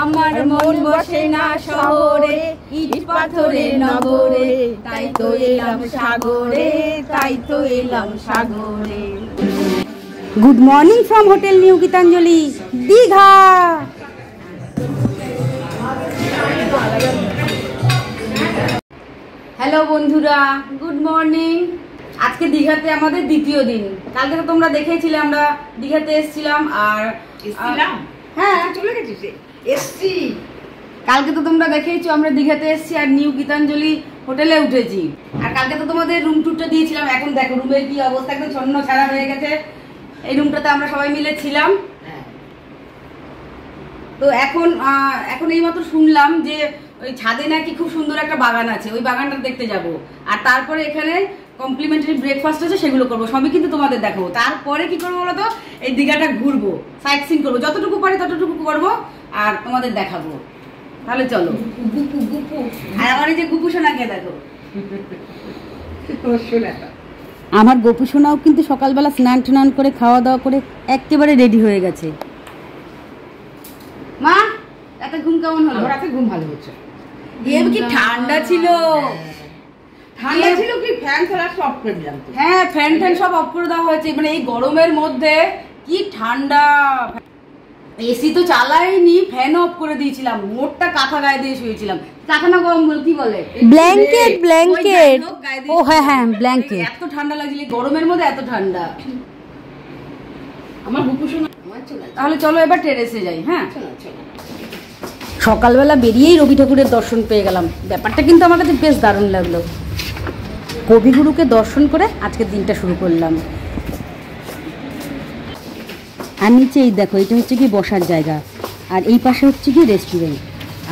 আমার মন বসে না শহরে, ইট পাথরের নগরে, তাই তো এলাম সাগরে, তাই তো এলাম সাগরে। Good morning from hotel new Gitanjali, Digha. Hello বন্ধুরা, গুড মর্নিং। আজকে দীঘাতে আমাদের দ্বিতীয় দিন। কালকে তো তোমরা দেখেছিলে আমরা দীঘাতে এসেছিলাম। আর হ্যাঁ, চলে গেছিস? এসছি। কালকে তো তোমরা দেখেইছো আমরা দীঘাতে এসেছি আর নিউ গীতাঞ্জলি হোটেলে উঠেছি। আর কালকে তো তোমাদের রুম টুরটা দিয়েছিলাম। এখন দেখো রুমের কি অবস্থা, একদম ছন্ন ছাড়া হয়ে গেছে। এই রুমটাতে আমরা সবাই মিলে ছিলাম। তো এখন এইমাত্র শুনলাম যে ওই ছাদে নাকি খুব সুন্দর একটা বাগান আছে, ওই বাগানটা দেখতে যাব। আর তারপরে এখানে কমপ্লিমেন্টারি ব্রেকফাস্ট আছে, সেগুলো করবো। সবই কিন্তু তোমাদের দেখাবো। তারপরে কি করবো বলো তো, এই দীঘাটা ঘুরবো, সাইট সিন করবো, যতটুকু পারি ততটুকু করবো আর তোমাদের দেখাবো। তাহলে চলো। আর আমার এই যে গুপু সোনাকে দেখো, আমার গোপু সোনাও কিন্তু সকালবেলা স্নান টান করে খাওয়া দাওয়া করে একেবারে রেডি হয়ে গেছে। মা, রাতে ঘুম কেমন হলো? রাতে ঘুম ভালো হচ্ছে। কি ঠান্ডা ছিল, ঠান্ডা ছিল কি ফ্যান ফেলা সব করে দিলাম। হ্যাঁ, ফ্যান সব অফ করে দেওয়া হয়েছে। মানে এই গরমের মধ্যে কি ঠান্ডা, এসি তো চালাইনি, ফ্যান অফ করে দিয়েছিলাম। মোটটা কাঁথা গায়ে দিয়ে শুয়েছিলাম। কাঁথা না কম্বল কি বলে, ব্ল্যাঙ্কেট। ও হ্যাঁ হ্যাঁ, ব্ল্যাঙ্কেট। এত ঠান্ডা লাগছিল গরমের মধ্যে, এত ঠান্ডা। আমার বুকু শোনা। তাহলে চলো এবার টেরেসে যাই। হ্যাঁ, সকালবেলা বেরিয়েই রবি ঠাকুরের দর্শন পেয়ে গেলাম। ব্যাপারটা কিন্তু আমার কাছে বেশ দারুণ লাগলো। কবিগুরুকে দর্শন করে আজকের দিনটা শুরু করলাম। আর নিচে এই দেখো, এটা হচ্ছে কি বসার জায়গা, আর এই পাশে হচ্ছে কি রেস্টুরেন্ট।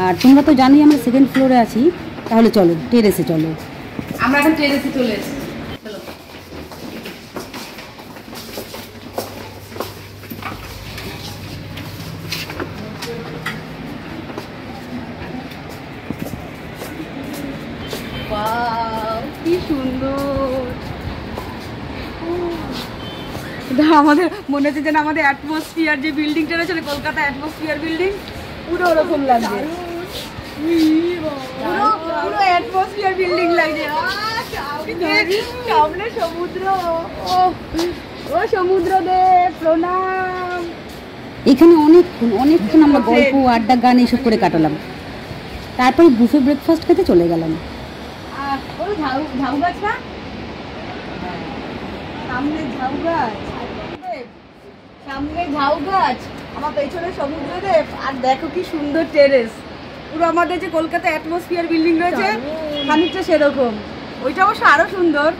আর তোমরা তো জানোই আমরা সেকেন্ড ফ্লোরে আছি। তাহলে চলো টেরেসে চলো। আমরা এখন টেরেসে চলে এসেছি। কি সুন্দর, আমাদের মনে হচ্ছে যেন আমাদের অ্যাটমসফিয়ার যে বিল্ডিংটা রয়েছে, কলকাতা অ্যাটমসফিয়ার বিল্ডিং, পুরো ওরকম লাগছে। পুরো অ্যাটমসফিয়ার বিল্ডিং লাগছে। সামনে সমুদ্র। ও সমুদ্র দেব প্রণাম। এখানে অনেকক্ষণ আমরা গল্প, আড্ডা, গান এইসব করে কাটালাম। তারপরে বুফে ব্রেকফাস্ট খেতে চলে গেলাম। ঝাউ গাছ না, সামনে ঝাউ গাছ, সামনে ঝাউ গাছ, আমার পেছনে সমুদ্রদেব। আর দেখো কি সুন্দর টেরেস। পুরো আমাদের যে কলকাতা অ্যাটমসফিয়ার বিল্ডিং রয়েছে খানিকটা সেরকম। ওইটা অবশ্য আরো সুন্দর।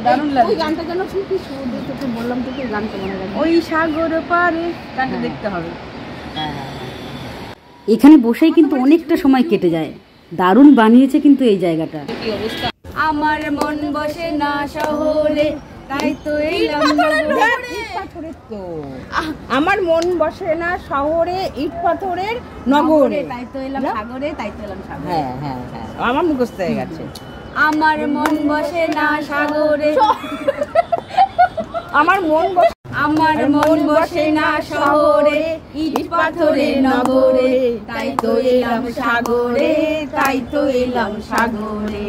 দারুণ লাগে। ওই গানটা যেন কি সুন্দর, তোকে বললাম তোকে গানটা মনে রাখবি। ওই সাগর পারে গানটা দেখতে হবে। এখানে বসেই কিন্তু অনেকটা সময় কেটে যায়। দারুণ বানিয়েছে কিন্তু এই জায়গাটা। আমার মন বসে না শহরে, তাই তো এলাম আমার মন বসে না শহরে, ইট পাথরের নগরে, তাই তো এলাম সাগরে, তাই তো এলাম সাগরে। হ্যাঁ হ্যাঁ হ্যাঁ, আমার মুখস্থ হয়ে গেছে। আমার মন বসে না সাগরে, আমার মন বসে, আমার মন বসে না শহরে, ইট পাথরের নগরে, তাই তো এলাম সাগরে, তাই তো এলাম সাগরে।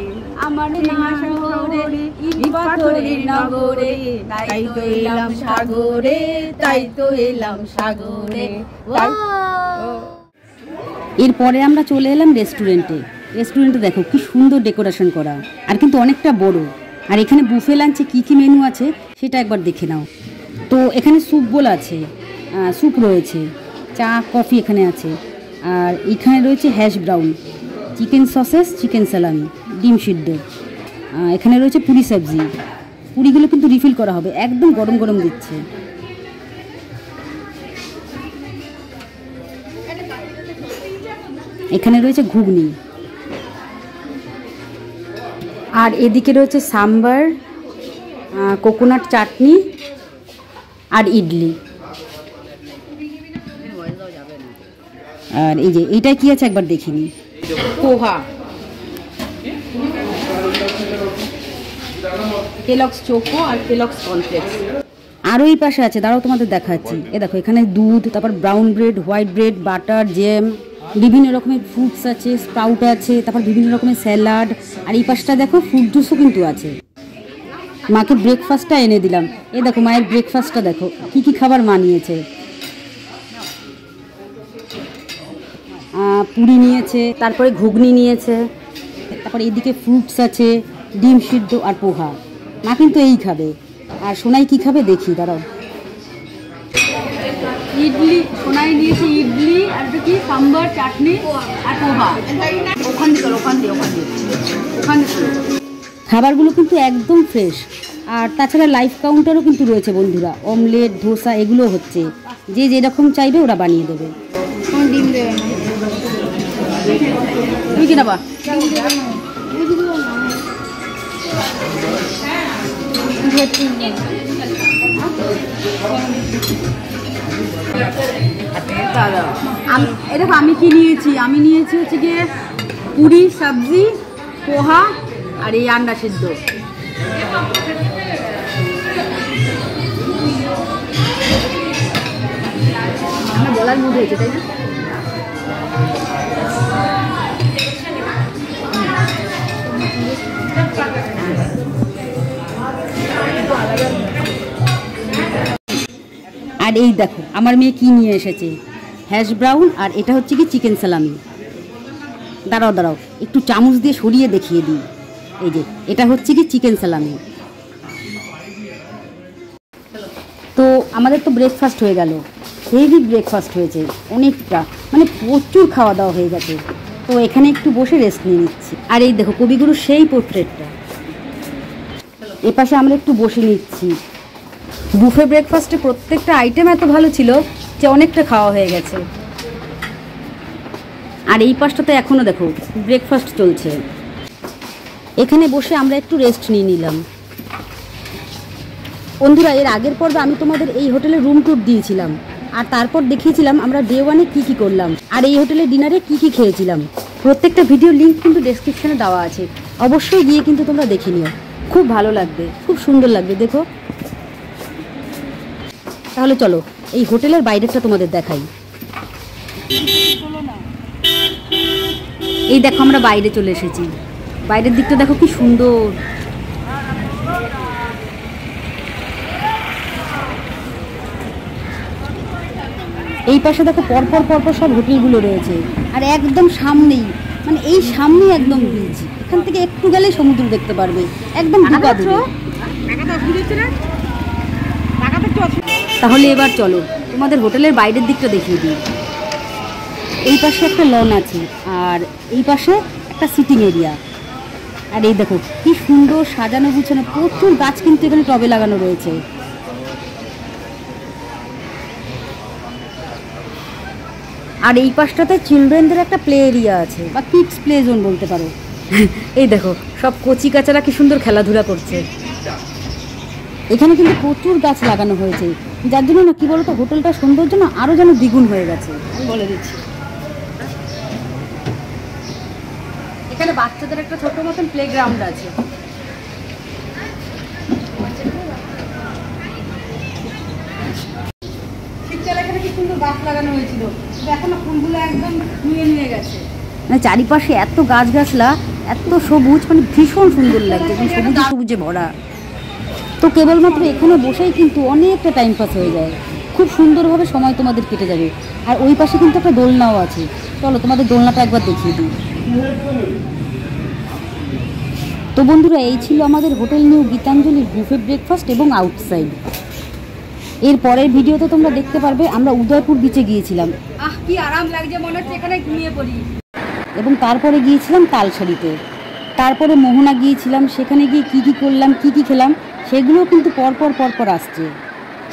আমার না শহরে, ইট পাথরের নগরে, তাই তো এলাম সাগরে, তাই তো এলাম সাগরে। এরপরে আমরা চলে এলাম রেস্টুরেন্টে। রেস্টুরেন্টে দেখো কি সুন্দর ডেকোরেশন করা, আর কিন্তু অনেকটা বড়। আর এখানে বুফে লাঞ্চে কী কী মেনু আছে সেটা একবার দেখে নাও। তো এখানে স্যুপ বোল আছে, স্যুপ রয়েছে, চা কফি এখানে আছে। আর এখানে রয়েছে hash brown, chicken sausages, chicken সালামি, ডিম সিদ্ধ। এখানে রয়েছে পুরি সবজি। পুরিগুলো কিন্তু রিফিল করা হবে, একদম গরম গরম দিচ্ছে। এখানে রয়েছে ঘুগনি। আর এদিকে রয়েছে সাম্বার, কোকোনাট চাটনি আর ইডলি। আর এই যে এইটা কি আছে একবার দেখিনি, পোহা, কেলগস চোকো আর কেলগস কর্নফ্লেক্স। আরও এই পাশে আছে, দাঁড়াও তোমাদের দেখাচ্ছি। এ দেখো এখানে দুধ, তারপর brown bread, white bread, butter, jam, বিভিন্ন রকমের ফ্রুটস আছে, স্প্রাউট আছে, তারপর বিভিন্ন রকমের স্যালাড। আর এই পাশটা দেখো ফ্রুট জুসও কিন্তু আছে। মাকে ব্রেকফাস্টটা এনে দিলাম। এ দেখো মায়ের ব্রেকফাস্টটা দেখো কি কি খাবার মা নিয়েছে। পুরি নিয়েছে, তারপরে ঘুগনি নিয়েছে, তারপরে এইদিকে ফ্রুটস আছে, ডিম সিদ্ধ আর পোহা। মা কিন্তু এই খাবে। আর সোনাই কি খাবে দেখি, দাঁড়াও। ইডলি, সোনাই নিয়েছে ইডলি, আর কি সাম্বার, চাটনি আর পোহা। খাবারগুলো কিন্তু একদম ফ্রেশ। আর তাছাড়া লাইভ কাউন্টারও কিন্তু রয়েছে বন্ধুরা। অমলেট, ধোসা এগুলো হচ্ছে, যে যেরকম চাইবে ওরা বানিয়ে দেবে। ডিম দেবে না, তুমি কি নেবা? দেখো আমি কি নিয়েছি, আমি নিয়েছি হচ্ছে গিয়ে পুরি, সবজি, পোহা আর এই আন্ডা সিদ্ধ। আমার বলার মুড হয়েছে, তাই না? আর এই দেখো আমার মেয়ে কি নিয়ে এসেছে, হ্যাশ ব্রাউন, আর এটা হচ্ছে কি চিকেন সালামি। দাঁড়াও দাঁড়াও একটু চামচ দিয়ে সরিয়ে দেখিয়ে দিই। এই যে এটা হচ্ছে কি চিকেন সালামি। তো আমাদের তো ব্রেকফাস্ট হয়ে গেল, হেভি ব্রেকফাস্ট হয়েছে অনেকটা, মানে প্রচুর খাওয়া দাওয়া হয়ে গেছে। তো এখানে একটু বসে রেস্ট নিয়ে নিচ্ছি। আর এই দেখো কবিগুরুর সেই পোর্ট্রেটটা। এপাশে আমরা একটু বসে নিচ্ছি। বুফে ব্রেকফাস্টে প্রত্যেকটা আইটেম এত ভালো ছিল যে অনেকটা খাওয়া হয়ে গেছে। আর এই পাশটাতে এখনও দেখো ব্রেকফাস্ট চলছে। এখানে বসে আমরা একটু রেস্ট নিয়ে নিলাম। বন্ধুরা এর আগের পর্বে আমি তোমাদের এই হোটেলে রুম ট্যুর দিয়েছিলাম, আর তারপর দেখিয়েছিলাম আমরা ডে ওয়ানে কী কী করলাম, আর এই হোটেলে ডিনারে কী কী খেয়েছিলাম। প্রত্যেকটা ভিডিও লিঙ্ক কিন্তু ডেসক্রিপশানে দেওয়া আছে, অবশ্যই গিয়ে কিন্তু তোমরা দেখে নিও। খুব ভালো লাগবে, খুব সুন্দর লাগবে। দেখো তাহলে চলো এই হোটেলের বাইরেটা তোমাদের দেখাই। এই দেখো আমরা বাইরে চলে এসেছি। বাইরের দিকটা দেখো কি সুন্দর। এই পাশে দেখো পরপর পরপর সব হোটেলগুলো রয়েছে, আর একদম সামনেই, মানে এই সামনেই একদম বিচ। এখান থেকে একটু গেলেই সমুদ্র দেখতে পারবে, একদম ঢোকা দূরে। তাহলে এবার চলো তোমাদের হোটেলের বাইরের দিকটা দেখিয়ে দিই। এই পাশে একটা লন আছে, আর এই পাশে একটা সিটিং এরিয়া। আর এই দেখো কি সুন্দর সাজানো গুছানো, প্রচুর গাছ কিন্তু এখানে টবে লাগানো রয়েছে। আর এই পাশটাতে চিলড্রেনদের একটা প্লে এরিয়া আছে, বা কিডস প্লে জোন বলতে পারো। এই দেখো সব কচি কাচারা কি সুন্দর খেলাধুলা করছে। এখানে কিন্তু প্রচুর গাছ লাগানো হয়েছে, যার জন্য না কি বলতো হোটেলটার সৌন্দর্য না আরও যেন দ্বিগুণ হয়ে গেছে। আমি বলে দিচ্ছি, এখানে বাচ্চাদের একটা ছোট মতন প্লে গ্রাউন্ড আছে। শীতকালে এখানে কি সুন্দর গাছ লাগানো হয়েছিল, এখন না ফুলগুলো একদম নুয়ে নুয়ে গেছে। মানে চারিপাশে এত গাছগাছলা, এত সবুজ, মানে ভীষণ সুন্দর লাগছে, সবুজে সবুজে ভরা। তো কেবলমাত্র এখানে বসেই কিন্তু অনেকটা টাইম পাস হয়ে যায়, খুব সুন্দরভাবে সময় তোমাদের কেটে যাবে। আর ওই পাশে কিন্তু একটা দোলনাও আছে, চলো তোমাদের দোলনাটা একবার দেখিয়ে দিই। তো বন্ধুরা এই ছিল আমাদের হোটেল নিউ গীতাঞ্জলির বুফে ব্রেকফাস্ট এবং আউটসাইড। এর পরের ভিডিওতে তোমরা দেখতে পারবে আমরা উদয়পুর বিচে গিয়েছিলাম। কি আরাম লাগছে, মনে হচ্ছে এখানে ঘুমিয়ে পড়ি। এবং তারপরে গিয়েছিলাম তালসারিতে, তারপরে মোহনা গিয়েছিলাম। সেখানে গিয়ে কি কি করলাম, কি কি খেলাম, সেগুলোও কিন্তু পরপর আসছে।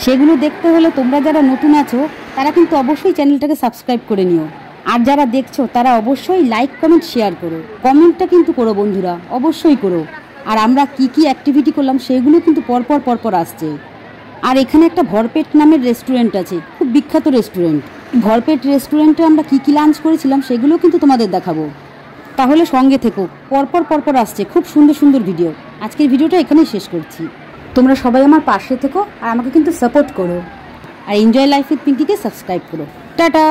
সেগুলো দেখতে হলে তোমরা যারা নতুন আছো তারা কিন্তু অবশ্যই চ্যানেলটাকে সাবস্ক্রাইব করে নিও। আর যারা দেখছো তারা অবশ্যই লাইক কমেন্ট শেয়ার করো। কমেন্টটা কিন্তু করো বন্ধুরা, অবশ্যই করো। আর আমরা কি কি অ্যাক্টিভিটি করলাম সেগুলো কিন্তু পরপর আসছে। আর এখানে একটা ভরপেট নামের রেস্টুরেন্ট আছে, খুব বিখ্যাত রেস্টুরেন্ট। ভরপেট রেস্টুরেন্টে আমরা কি কি লাঞ্চ করেছিলাম সেগুলো কিন্তু তোমাদের দেখাবো। তাহলে সঙ্গে থেকো, পরপর আসছে খুব সুন্দর সুন্দর ভিডিও। আজকের ভিডিওটা এখানেই শেষ করছি। তোমরা সবাই আমার পাশে থেকো আর আমাকে কিন্তু সাপোর্ট করো, আর এনজয় লাইফ উইথ পিঙ্কিকে সাবস্ক্রাইব করো। টাটা।